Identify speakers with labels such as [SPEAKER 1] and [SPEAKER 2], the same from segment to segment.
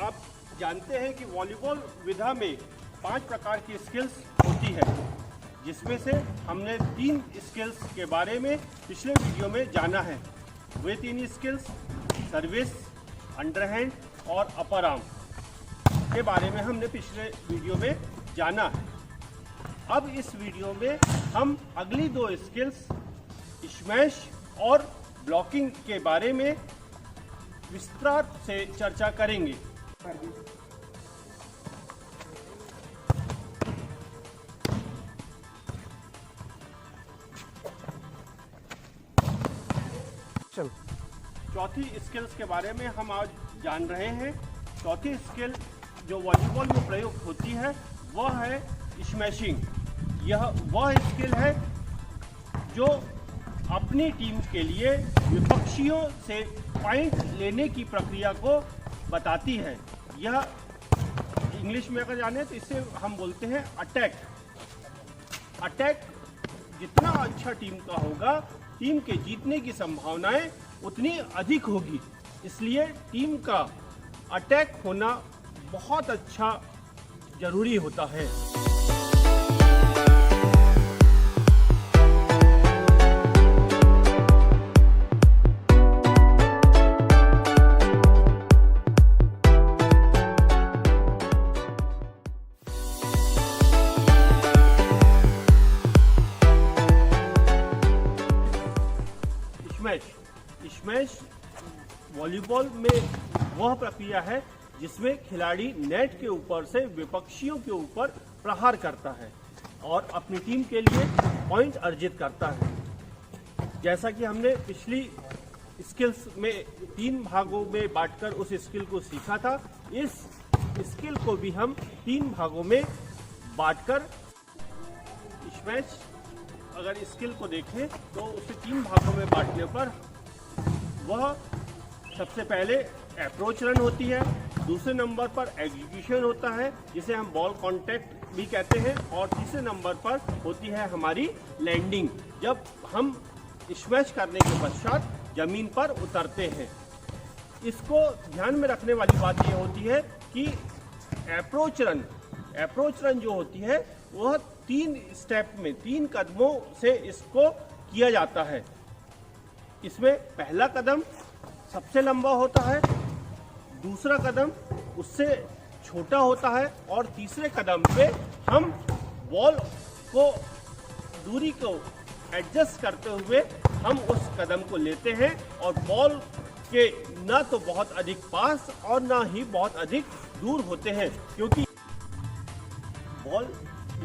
[SPEAKER 1] आप जानते हैं कि वॉलीबॉल विधा में 5 प्रकार की स्किल्स होती है, जिसमें से हमने 3 स्किल्स के बारे में पिछले वीडियो में जाना है। वे 3 स्किल्स सर्विस, अंडरहैंड और अपर आर्म के बारे में हमने पिछले वीडियो में जाना है। अब इस वीडियो में हम अगली 2 स्किल्स स्मैश और ब्लॉकिंग के बारे में विस्तार से चर्चा करेंगे। चौथी स्किल्स के बारे में हम आज जान रहे हैं। चौथी स्किल जो वॉलीबॉल में प्रयोग होती है वह है स्मैशिंग। यह वह स्किल है जो अपनी टीम के लिए विपक्षियों से पॉइंट लेने की प्रक्रिया को बताती है। यह इंग्लिश में अगर जाने तो इसे हम बोलते हैं अटैक। अटैक जितना अच्छा टीम का होगा, टीम के जीतने की संभावनाएं उतनी अधिक होगी। इसलिए टीम का अटैक होना बहुत अच्छा जरूरी होता है। स्मैश वॉलीबॉल में वह प्रक्रिया है जिसमें खिलाड़ी नेट के ऊपर से विपक्षियों के ऊपर प्रहार करता है और अपनी टीम के लिए पॉइंट अर्जित करता है। जैसा कि हमने पिछली स्किल्स में 3 भागों में बांटकर उस स्किल को सीखा था, इस स्किल को भी हम 3 भागों में बांटकर स्मैश अगर स्किल को देखें तो उसे 3 भागों में बांटने पर वह सबसे पहले अप्रोच रन होती है, दूसरे नंबर पर एग्जीक्यूशन होता है जिसे हम बॉल कांटेक्ट भी कहते हैं, और तीसरे नंबर पर होती है हमारी लैंडिंग, जब हम स्मैश करने के पश्चात जमीन पर उतरते हैं। इसको ध्यान में रखने वाली बात यह होती है कि अप्रोच रन जो होती है वह 3 स्टेप में 3 कदमों से इसको किया जाता है। इसमें पहला कदम सबसे लंबा होता है, दूसरा कदम उससे छोटा होता है और तीसरे कदम पे हम बॉल को दूरी को एडजस्ट करते हुए हम उस कदम को लेते हैं और बॉल के ना तो बहुत अधिक पास और ना ही बहुत अधिक दूर होते हैं, क्योंकि बॉल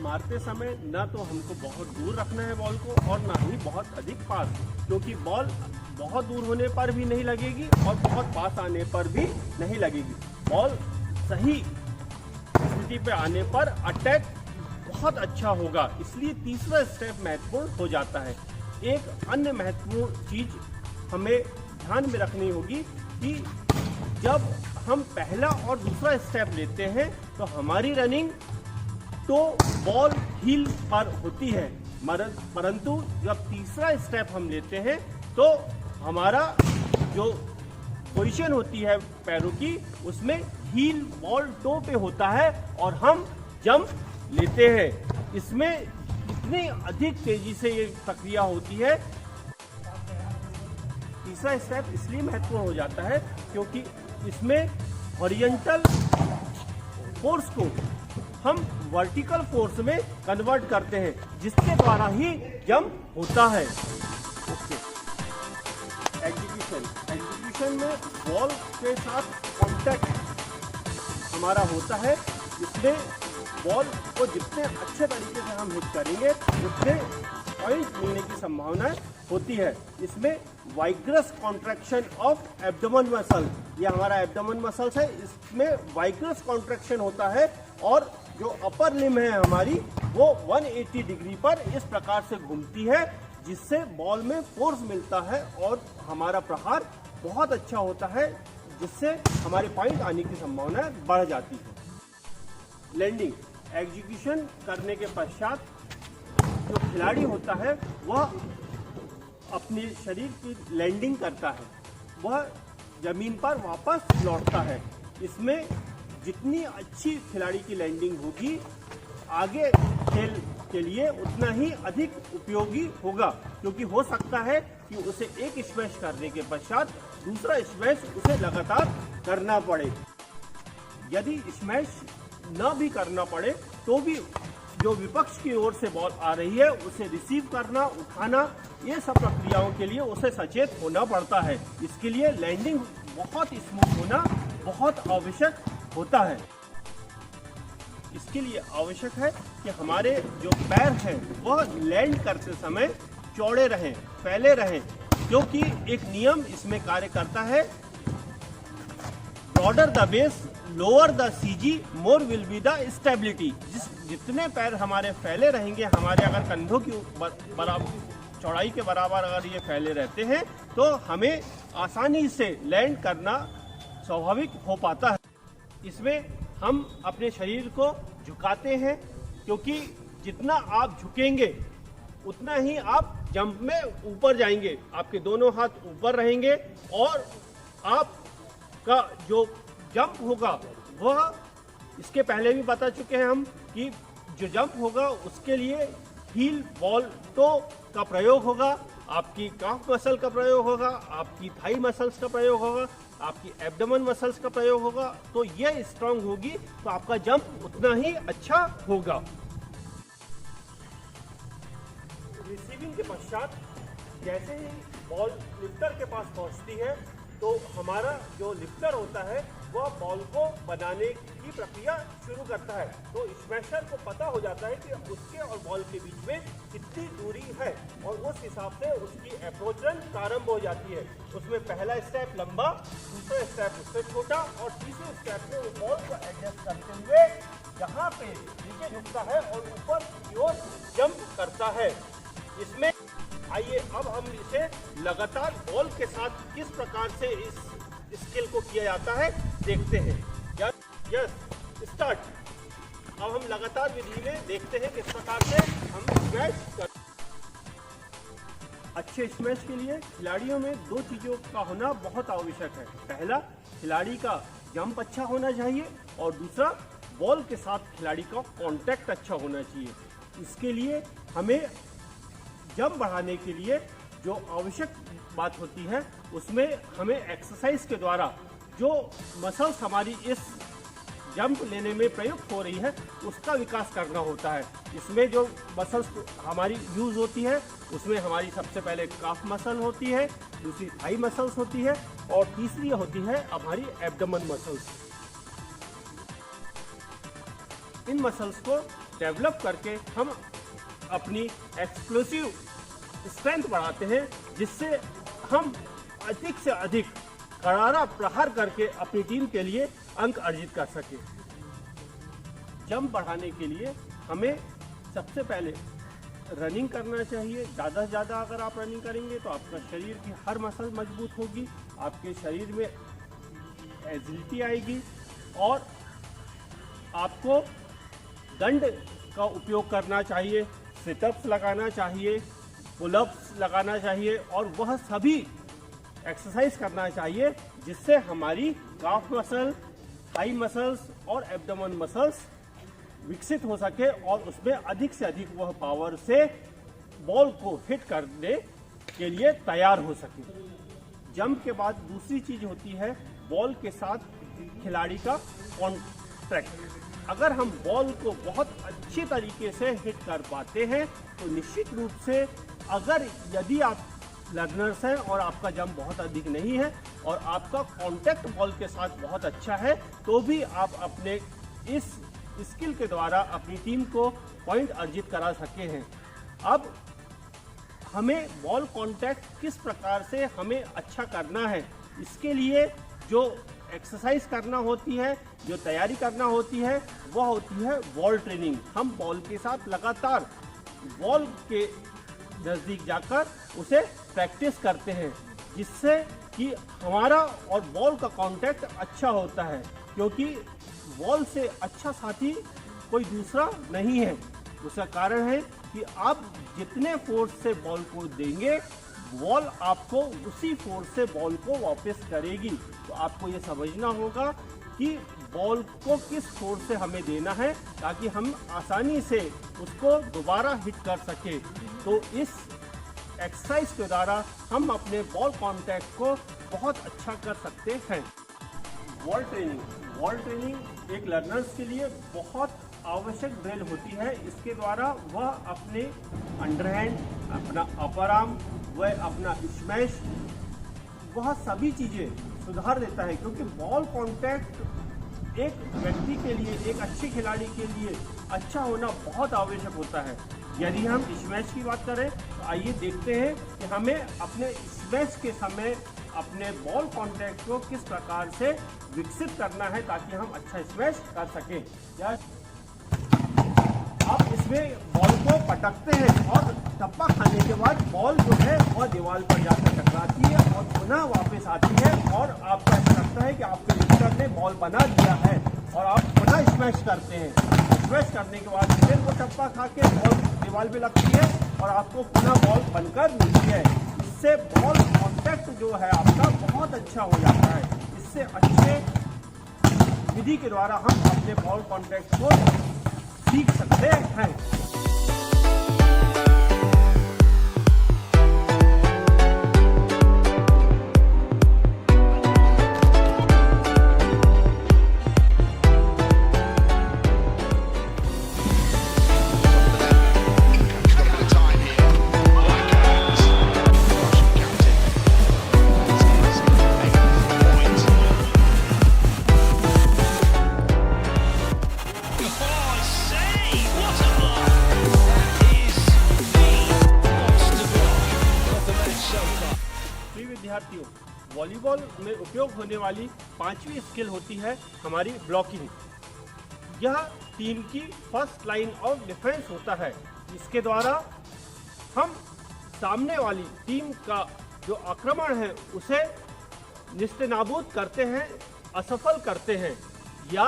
[SPEAKER 1] मारते समय ना तो हमको बहुत दूर रखना है बॉल को और ना ही बहुत अधिक पास, क्योंकि बॉल बहुत दूर होने पर भी नहीं लगेगी और बहुत पास आने पर भी नहीं लगेगी। बॉल सही स्थिति पे आने पर अटैक बहुत अच्छा होगा, इसलिए तीसरा स्टेप महत्वपूर्ण हो जाता है। एक अन्य महत्वपूर्ण चीज हमें ध्यान में रखनी होगी कि जब हम पहला और दूसरा स्टेप लेते हैं तो हमारी रनिंग तो बॉल हील पर होती है, परंतु जब तीसरा स्टेप हम लेते हैं तो हमारा जो पोजीशन होती है पैरों की उसमें हील बॉल टो पे होता है और हम जंप लेते हैं। इसमें इतनी अधिक तेजी से ये प्रक्रिया होती है। तीसरा स्टेप इसलिए महत्वपूर्ण हो जाता है क्योंकि इसमें हॉरिजॉन्टल फोर्स को हम वर्टिकल फोर्स में कन्वर्ट करते हैं, जिसके द्वारा ही जंप होता है। एग्जीक्यूशन में बॉल के साथ कांटेक्ट हमारा होता है, इसमें बॉल को जितने अच्छे तरीके से हम हिट करेंगे उतने पॉइंट मिलने की संभावना होती है। इसमें वाइग्रस कॉन्ट्रैक्शन ऑफ एब्डोमेन मसल, ये हमारा एब्डोमेन मसल्स है, इसमें वाइग्रस कॉन्ट्रैक्शन होता है और जो अपर लिम है हमारी वो 180 डिग्री पर इस प्रकार से घूमती है, जिससे बॉल में फोर्स मिलता है और हमारा प्रहार बहुत अच्छा होता है, जिससे हमारे पॉइंट आने की संभावना बढ़ जाती है। लैंडिंग एग्जीक्यूशन करने के पश्चात जो खिलाड़ी होता है वह अपने शरीर की लैंडिंग करता है, वह जमीन पर वापस लौटता है। इसमें जितनी अच्छी खिलाड़ी की लैंडिंग होगी आगे खेल के लिए उतना ही अधिक उपयोगी होगा, क्योंकि हो सकता है कि उसे एक स्मैश करने के पश्चात दूसरा स्मैश उसे लगातार करना पड़े। यदि स्मैश न भी करना पड़े तो भी जो विपक्ष की ओर से बॉल आ रही है उसे रिसीव करना, उठाना, ये सब प्रक्रियाओं के लिए उसे सचेत होना पड़ता है। इसके लिए लैंडिंग बहुत स्मूथ होना बहुत आवश्यक होता है। इसके लिए आवश्यक है कि हमारे जो पैर हैं वह लैंड करते समय चौड़े रहें, फैले रहें, क्योंकि एक नियम इसमें कार्य करता है, broader the base lower the CG more will be the stability. जितने पैर हमारे फैले रहेंगे, हमारे अगर कंधों की बराबर चौड़ाई के बराबर अगर ये फैले रहते हैं तो हमें आसानी से लैंड करना स्वाभाविक हो पाता है। इसमें हम अपने शरीर को झुकाते हैं, क्योंकि जितना आप झुकेंगे उतना ही आप जंप में ऊपर जाएंगे, आपके दोनों हाथ ऊपर रहेंगे और आपका जो जंप होगा वह, इसके पहले भी बता चुके हैं हम कि जो जंप होगा उसके लिए हील बॉल टो का प्रयोग होगा, आपकी काफ मसल का प्रयोग होगा, आपकी थाई मसल्स का प्रयोग होगा, आपकी एब्डोमेन मसल्स का प्रयोग होगा। तो यह स्ट्रांग होगी तो आपका जंप उतना ही अच्छा होगा। रिसीविंग के पश्चात जैसे ही बॉल लिफ्टर के पास पहुंचती है तो हमारा जो लिफ्टर होता है वह बॉल को बनाने की प्रक्रिया शुरू करता है। तो स्मैशर को पता हो जाता है कि उसके और बॉल के बीच में कितनी दूरी है और उस हिसाब से उसकी अप्रोच रन प्रारंभ हो जाती है। उसमें पहला स्टेप लंबा, दूसरा स्टेप उससे छोटा और तीसरे स्टेप में वो बॉल को एडजस्ट करते हुए जहाँ पे नीचे झुकता है और ऊपर की ओर जंप करता है। इसमें आइए अब हम इसे लगातार बॉल के साथ किस प्रकार से इस स्किल को किया जाता है देखते हैं। Yes start. अब हम लगातार विधि में देखते हैं किस प्रकार से हम स्मैश कर। अच्छे स्मैश के लिए खिलाड़ियों में दो चीज़ों का होना बहुत आवश्यक है। पहला, खिलाड़ी का जंप अच्छा होना चाहिए और दूसरा, बॉल के साथ खिलाड़ी का कांटेक्ट अच्छा होना चाहिए। इसके लिए हमें जंप बढ़ाने के लिए जो आवश्यक बात होती है उसमें हमें एक्सरसाइज के द्वारा जो मसल्स हमारी इस जंप लेने में प्रयुक्त हो रही है उसका विकास करना होता है। इसमें जो मसल्स हमारी यूज़ होती है उसमें हमारी सबसे पहले काफ मसल होती है, दूसरी थाई मसल्स होती है और तीसरी होती है हमारी एब्डोमेन मसल्स। इन मसल्स को डेवलप करके हम अपनी एक्सप्लोसिव स्ट्रेंथ बढ़ाते हैं, जिससे हम अधिक से अधिक करारा प्रहार करके अपनी टीम के लिए अंक अर्जित कर सकें। जंप बढ़ाने के लिए हमें सबसे पहले रनिंग करना चाहिए। ज़्यादा से ज़्यादा अगर आप रनिंग करेंगे तो आपका शरीर की हर मसल मजबूत होगी, आपके शरीर में एजिलिटी आएगी और आपको दंड का उपयोग करना चाहिए, सिटअप्स लगाना चाहिए, पुलअप्स लगाना चाहिए और वह सभी एक्सरसाइज करना चाहिए जिससे हमारी काफ मसल, थाई मसल्स और एब्डोमेन मसल्स विकसित हो सके और उसमें अधिक से अधिक वह पावर से बॉल को हिट करने के लिए तैयार हो सके। जंप के बाद दूसरी चीज होती है बॉल के साथ खिलाड़ी का कॉन्टैक्ट। अगर हम बॉल को बहुत अच्छी तरीके से हिट कर पाते हैं तो निश्चित रूप से यदि आप लर्नर्स हैं और आपका जंप बहुत अधिक नहीं है और आपका कांटेक्ट बॉल के साथ बहुत अच्छा है तो भी आप अपने इस स्किल के द्वारा अपनी टीम को पॉइंट अर्जित करा सके हैं। अब हमें बॉल कांटेक्ट किस प्रकार से हमें अच्छा करना है, इसके लिए जो एक्सरसाइज करना होती है, जो तैयारी करना होती है वह होती है बॉल ट्रेनिंग। हम बॉल के साथ लगातार बॉल के नज़दीक जाकर उसे प्रैक्टिस करते हैं, जिससे कि हमारा और बॉल का कांटेक्ट अच्छा होता है, क्योंकि बॉल से अच्छा साथी कोई दूसरा नहीं है। उसका कारण है कि आप जितने फोर्स से बॉल को देंगे बॉल आपको उसी फोर्स से बॉल को वापस करेगी। तो आपको ये समझना होगा कि बॉल को किस फोर्स से हमें देना है ताकि हम आसानी से उसको दोबारा हिट कर सके। तो इस एक्सरसाइज के द्वारा हम अपने बॉल कांटेक्ट को बहुत अच्छा कर सकते हैं। बॉल ट्रेनिंग एक लर्नर्स के लिए बहुत आवश्यक ड्रिल होती है। इसके द्वारा वह अपने अंडरहैंड, अपना अपर आर्म व अपना स्मैश, वह सभी चीज़ें सुधार देता है, क्योंकि बॉल कांटेक्ट एक व्यक्ति के लिए, एक अच्छे खिलाड़ी के लिए अच्छा होना बहुत आवश्यक होता है। यदि हम स्मैश की बात करें तो आइए देखते हैं कि हमें अपने स्मैश के समय अपने बॉल कांटेक्ट को किस प्रकार से विकसित करना है ताकि हम अच्छा स्मैश कर सकें। या आप इसमें बॉल को पटकते हैं और टप्पा खाने के बाद बॉल जो है वह दीवार पर जाकर टकराती है और पुनः वापस आती है और आपको ऐसा लगता है कि आपके लिफ्टर ने बॉल बना दिया है और आप पुनः स्मैश करते हैं। स्मैश करने के बाद फिर वो टप्पा खा के बॉल दीवार पे लगती है और आपको पुनः बॉल बनकर मिलती है। इससे बॉल कांटेक्ट जो है आपका बहुत अच्छा हो जाता है। इससे अच्छे विधि के द्वारा हम अपने बॉल कांटेक्ट को सीख सकते हैं। विद्यार्थियों, वॉलीबॉल में उपयोग होने वाली 5वीं स्किल होती है हमारी ब्लॉकिंग। यह टीम की फर्स्ट लाइन ऑफ डिफेंस होता है। इसके द्वारा हम सामने वाली टीम का जो आक्रमण है उसे निस्तेनाबूद करते हैं, असफल करते हैं। या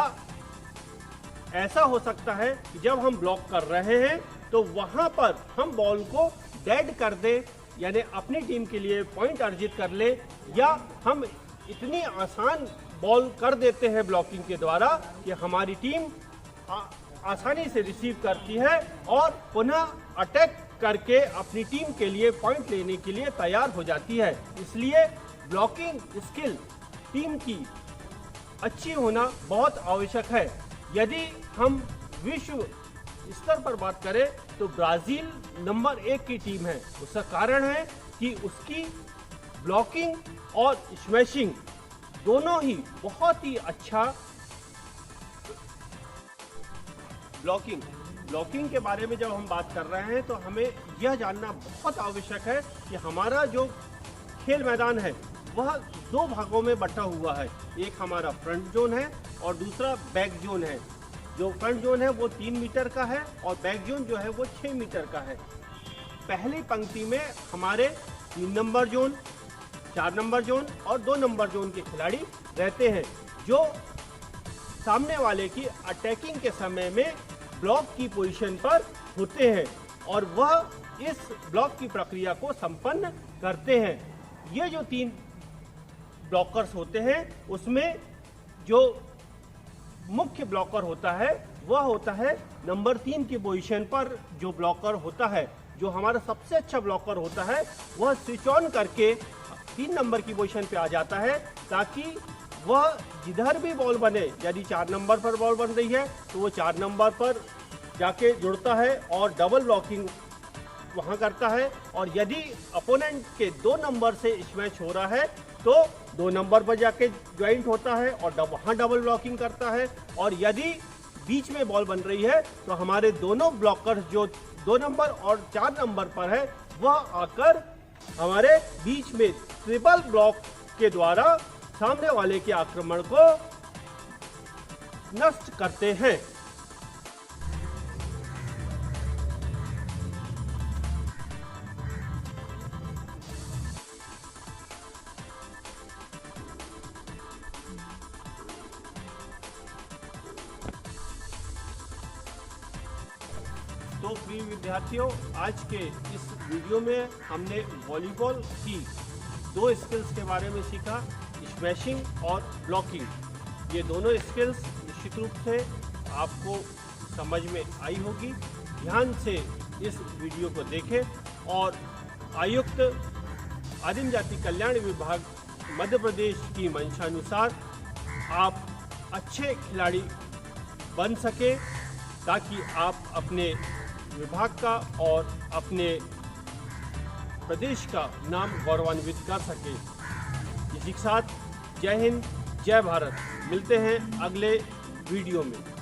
[SPEAKER 1] ऐसा हो सकता है कि जब हम ब्लॉक कर रहे हैं तो वहां पर हम बॉल को डेड कर दें, यानी अपनी टीम के लिए पॉइंट अर्जित कर ले, या हम इतनी आसान बॉल कर देते हैं ब्लॉकिंग के द्वारा कि हमारी टीम आसानी से रिसीव करती है और पुनः अटैक करके अपनी टीम के लिए पॉइंट लेने के लिए तैयार हो जाती है। इसलिए ब्लॉकिंग स्किल टीम की अच्छी होना बहुत आवश्यक है। यदि हम विश्व स्तर पर बात करें तो ब्राजील नंबर 1 की टीम है। उसका कारण है कि उसकी ब्लॉकिंग और स्मैशिंग दोनों ही बहुत ही अच्छा। ब्लॉकिंग के बारे में जब हम बात कर रहे हैं तो हमें यह जानना बहुत आवश्यक है कि हमारा जो खेल मैदान है वह 2 भागों में बटा हुआ है। एक हमारा फ्रंट जोन है और दूसरा बैक जोन है। जो फ्रंट जोन है वो 3 मीटर का है और बैक जोन जो है वो 6 मीटर का है। पहली पंक्ति में हमारे 3 नंबर जोन, 4 नंबर जोन और 2 नंबर जोन के खिलाड़ी रहते हैं, जो सामने वाले की अटैकिंग के समय में ब्लॉक की पोजीशन पर होते हैं और वह इस ब्लॉक की प्रक्रिया को संपन्न करते हैं। ये जो 3 ब्लॉकर्स होते हैं उसमें जो मुख्य ब्लॉकर होता है वह होता है नंबर 3 की पोजीशन पर जो ब्लॉकर होता है। जो हमारा सबसे अच्छा ब्लॉकर होता है वह स्विच ऑन करके 3 नंबर की पोजीशन पे आ जाता है, ताकि वह जिधर भी बॉल बने, यदि 4 नंबर पर बॉल बन रही है तो वो 4 नंबर पर जाके जुड़ता है और डबल ब्लॉकिंग वहाँ करता है। और यदि अपोनेंट के 2 नंबर से मैच हो रहा है तो 2 नंबर पर जाके ज्वाइंट होता है और वहाँ डबल ब्लॉकिंग करता है। और यदि बीच में बॉल बन रही है तो हमारे दोनों ब्लॉकर्स जो 2 नंबर और 4 नंबर पर है वह आकर हमारे बीच में ट्रिपल ब्लॉक के द्वारा सामने वाले के आक्रमण को नष्ट करते हैं। तो प्रिय विद्यार्थियों, आज के इस वीडियो में हमने वॉलीबॉल की 2 स्किल्स के बारे में सीखा, स्मैशिंग और ब्लॉकिंग। ये दोनों स्किल्स निश्चित रूप से आपको समझ में आई होगी। ध्यान से इस वीडियो को देखें और आयुक्त आदिम जाति कल्याण विभाग मध्य प्रदेश की मंशानुसार आप अच्छे खिलाड़ी बन सके, ताकि आप अपने विभाग का और अपने प्रदेश का नाम गौरवान्वित कर सके। इसी के साथ जय हिंद, जय भारत। मिलते हैं अगले वीडियो में।